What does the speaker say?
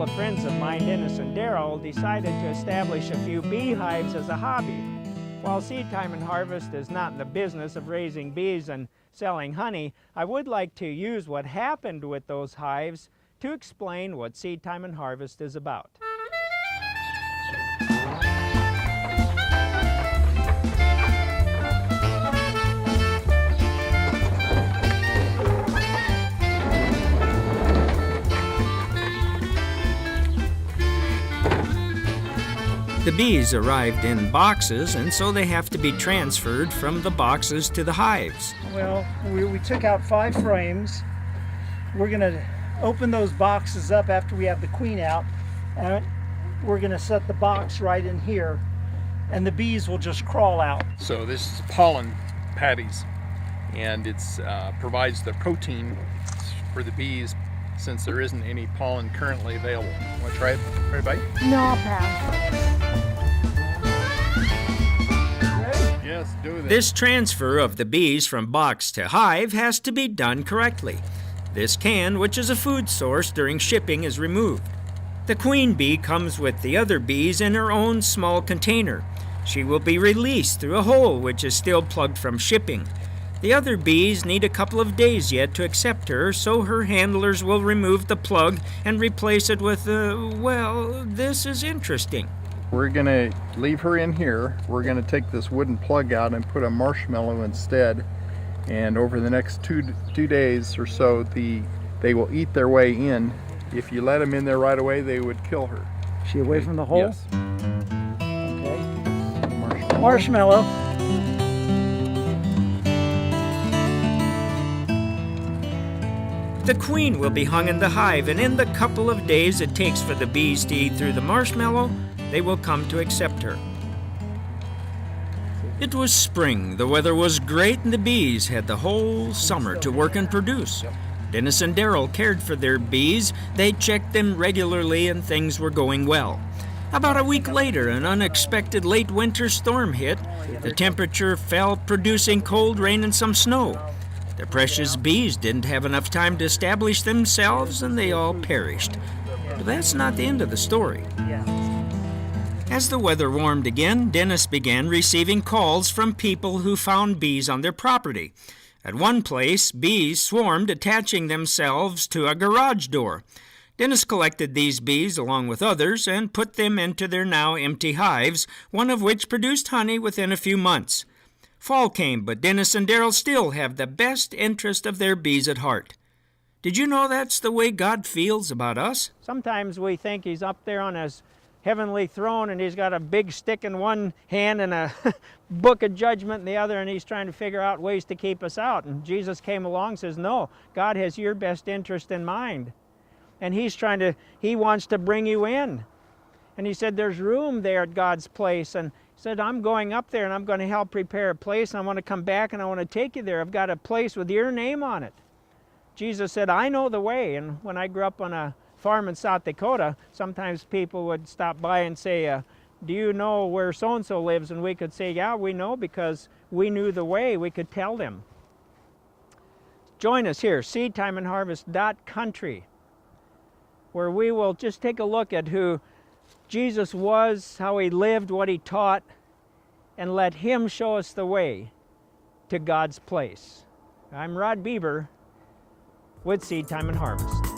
of friends of mine, Dennis and Daryl, decided to establish a few beehives as a hobby. While Seedtime and Harvest is not in the business of raising bees and selling honey, I would like to use what happened with those hives to explain what Seedtime and Harvest is about. The bees arrived in boxes, and so they have to be transferred from the boxes to the hives. Well, we took out 5 frames. We're going to open those boxes up after we have the queen out, and we're going to set the box right in here, and the bees will just crawl out. So this is pollen patties, and it provides the protein for the bees since there isn't any pollen currently available. Want to try it, everybody? No, I'll pass. Yes, do this. This transfer of the bees from box to hive has to be done correctly. This can, which is a food source during shipping, is removed. The queen bee comes with the other bees in her own small container. She will be released through a hole which is still plugged from shipping. The other bees need a couple of days yet to accept her, so her handlers will remove the plug and replace it with well, this is interesting. We're going to leave her in here. We're going to take this wooden plug out and put a marshmallow instead. And over the next two days or so, they will eat their way in. If you let them in there right away, they would kill her. Is she away from the hole? Yes. Okay. Marshmallow. The queen will be hung in the hive, and in the couple of days it takes for the bees to eat through the marshmallow, they will come to accept her. It was spring, the weather was great, and the bees had the whole summer to work and produce. Dennis and Daryl cared for their bees. They checked them regularly, and things were going well. About a week later, an unexpected late winter storm hit. The temperature fell, producing cold rain and some snow. The precious bees didn't have enough time to establish themselves, and they all perished. But that's not the end of the story. As the weather warmed again, Dennis began receiving calls from people who found bees on their property. At one place, bees swarmed, attaching themselves to a garage door. Dennis collected these bees along with others and put them into their now empty hives, one of which produced honey within a few months. Fall came, but Dennis and Daryl still have the best interest of their bees at heart. Did you know that's the way God feels about us? Sometimes we think he's up there on his heavenly throne and he's got a big stick in one hand and a book of judgment in the other, and he's trying to figure out ways to keep us out. And Jesus came along and says, no, God has your best interest in mind. And he wants to bring you in. And he said, there's room there at God's place. And he said, I'm going up there and I'm going to help prepare a place, and I want to come back and I want to take you there. I've got a place with your name on it. Jesus said, I know the way. And when I grew up on a farm in South Dakota, sometimes people would stop by and say, do you know where so-and-so lives? And we could say, yeah, we know, because we knew the way. We could tell them. Join us here, Seedtime and Harvest.Country, where we will just take a look at who Jesus was, how he lived, what he taught, and let him show us the way to God's place. I'm Rod Bieber with Seedtime and Harvest.